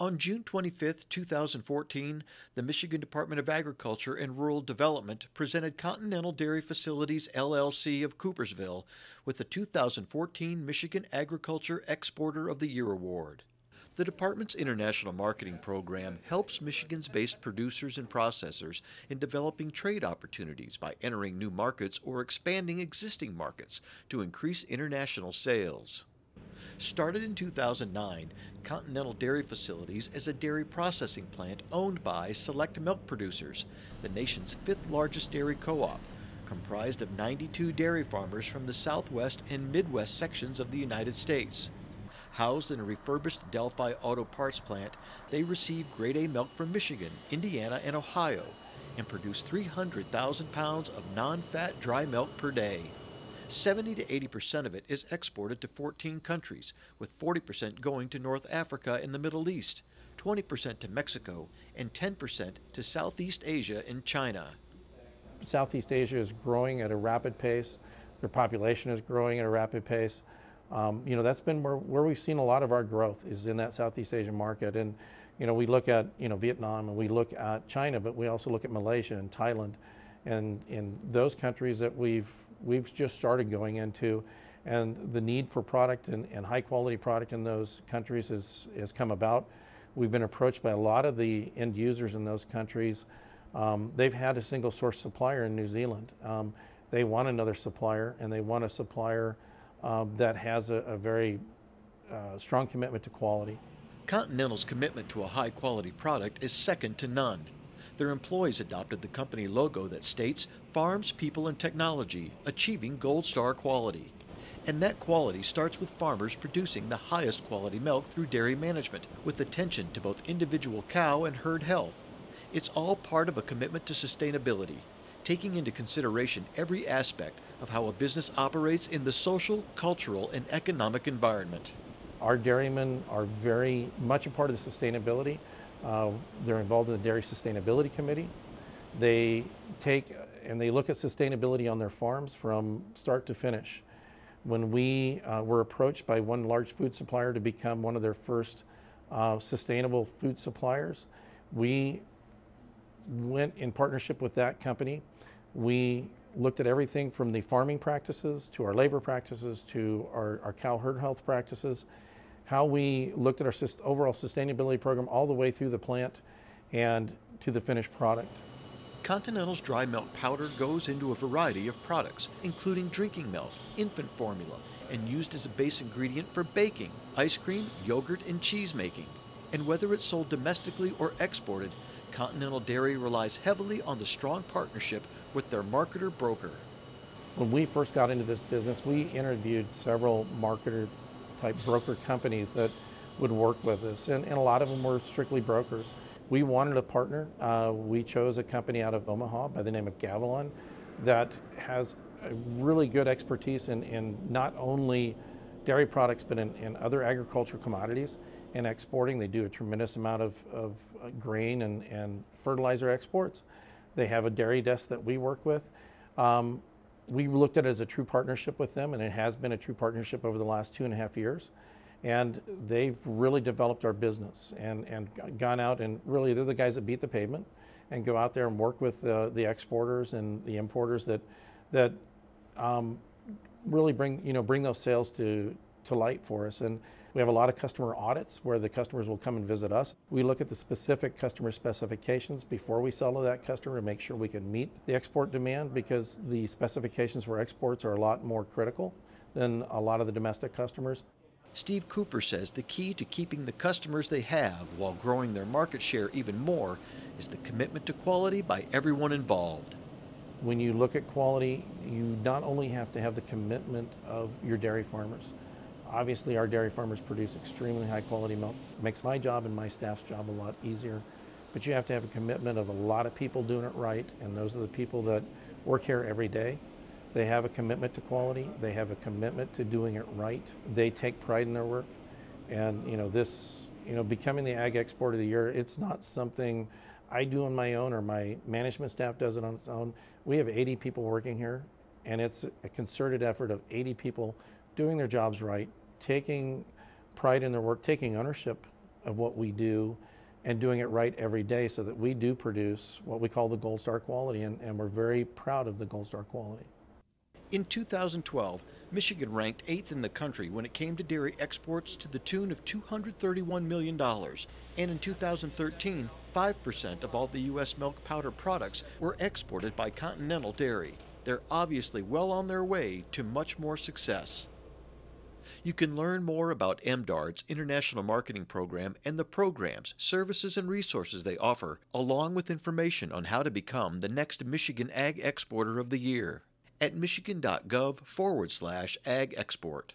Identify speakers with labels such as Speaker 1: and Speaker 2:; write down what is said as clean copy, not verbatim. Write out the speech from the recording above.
Speaker 1: On June 25, 2014, the Michigan Department of Agriculture and Rural Development presented Continental Dairy Facilities, LLC of Coopersville with the 2014 Michigan Agriculture Exporter of the Year Award. The department's international marketing program helps Michigan's-based producers and processors in developing trade opportunities by entering new markets or expanding existing markets to increase international sales. Started in 2009, Continental Dairy Facilities is a dairy processing plant owned by Select Milk Producers, the nation's fifth largest dairy co-op, comprised of 92 dairy farmers from the southwest and midwest sections of the United States. Housed in a refurbished Delphi auto parts plant, they receive Grade A milk from Michigan, Indiana, and Ohio, and produce 300,000 pounds of non-fat dry milk per day. 70 to 80% of it is exported to 14 countries, with 40% going to North Africa and the Middle East, 20% to Mexico, and 10% to Southeast Asia and China.
Speaker 2: Southeast Asia is growing at a rapid pace. Their population is growing at a rapid pace. That's been where we've seen a lot of our growth is in that Southeast Asian market. And, we look at, Vietnam and we look at China, but we also look at Malaysia and Thailand and in those countries that we've just started going into, and the need for product and high quality product in those countries has come about. We've been approached by a lot of the end users in those countries. They've had a single source supplier in New Zealand. They want another supplier, and they want a supplier that has a very strong commitment to quality.
Speaker 1: Continental's commitment to a high quality product is second to none. Their employees adopted the company logo that states Farms, People, and Technology, achieving Gold Star quality. And that quality starts with farmers producing the highest quality milk through dairy management, with attention to both individual cow and herd health. It's all part of a commitment to sustainability, taking into consideration every aspect of how a business operates in the social, cultural, and economic environment.
Speaker 2: Our dairymen are very much a part of the sustainability. They're involved in the Dairy Sustainability Committee. They take and they look at sustainability on their farms from start to finish. When we were approached by one large food supplier to become one of their first sustainable food suppliers, we went in partnership with that company. We looked at everything from the farming practices to our labor practices to our cow herd health practices, how we looked at our overall sustainability program all the way through the plant and to the finished product.
Speaker 1: Continental's dry milk powder goes into a variety of products, including drinking milk, infant formula, and used as a base ingredient for baking, ice cream, yogurt, and cheese making. And whether it's sold domestically or exported, Continental Dairy relies heavily on the strong partnership with their marketer broker.
Speaker 2: When we first got into this business, we interviewed several marketer type broker companies that would work with us, and a lot of them were strictly brokers. We wanted a partner. We chose a company out of Omaha by the name of Gavilon that has a really good expertise in not only dairy products but in other agricultural commodities and exporting. They do a tremendous amount of grain and fertilizer exports. They have a dairy desk that we work with. We looked at it as a true partnership with them, and it has been a true partnership over the last 2.5 years. And they've really developed our business and gone out, and really they're the guys that beat the pavement and go out there and work with the exporters and the importers that really bring those sales to light for us. And we have a lot of customer audits where the customers will come and visit us. We look at the specific customer specifications before we sell to that customer to make sure we can meet the export demand, because the specifications for exports are a lot more critical than a lot of the domestic customers.
Speaker 1: Steve Cooper says the key to keeping the customers they have while growing their market share even more is the commitment to quality by everyone involved.
Speaker 2: When you look at quality, you not only have to have the commitment of your dairy farmers. Obviously, our dairy farmers produce extremely high quality milk. It makes my job and my staff's job a lot easier. But you have to have a commitment of a lot of people doing it right, and those are the people that work here every day. They have a commitment to quality. They have a commitment to doing it right. They take pride in their work. And becoming the Ag Exporter of the Year, it's not something I do on my own or my management staff does it on its own. We have 80 people working here, and it's a concerted effort of 80 people doing their jobs right, taking pride in their work, taking ownership of what we do and doing it right every day so that we do produce what we call the Gold Star quality, and we're very proud of the Gold Star quality.
Speaker 1: In 2012, Michigan ranked 8th in the country when it came to dairy exports to the tune of $231 million. And in 2013, 5% of all the U.S. milk powder products were exported by Continental Dairy. They're obviously well on their way to much more success. You can learn more about MDARD's International Marketing Program and the programs, services, and resources they offer, along with information on how to become the next Michigan Ag Exporter of the Year at michigan.gov/ag export.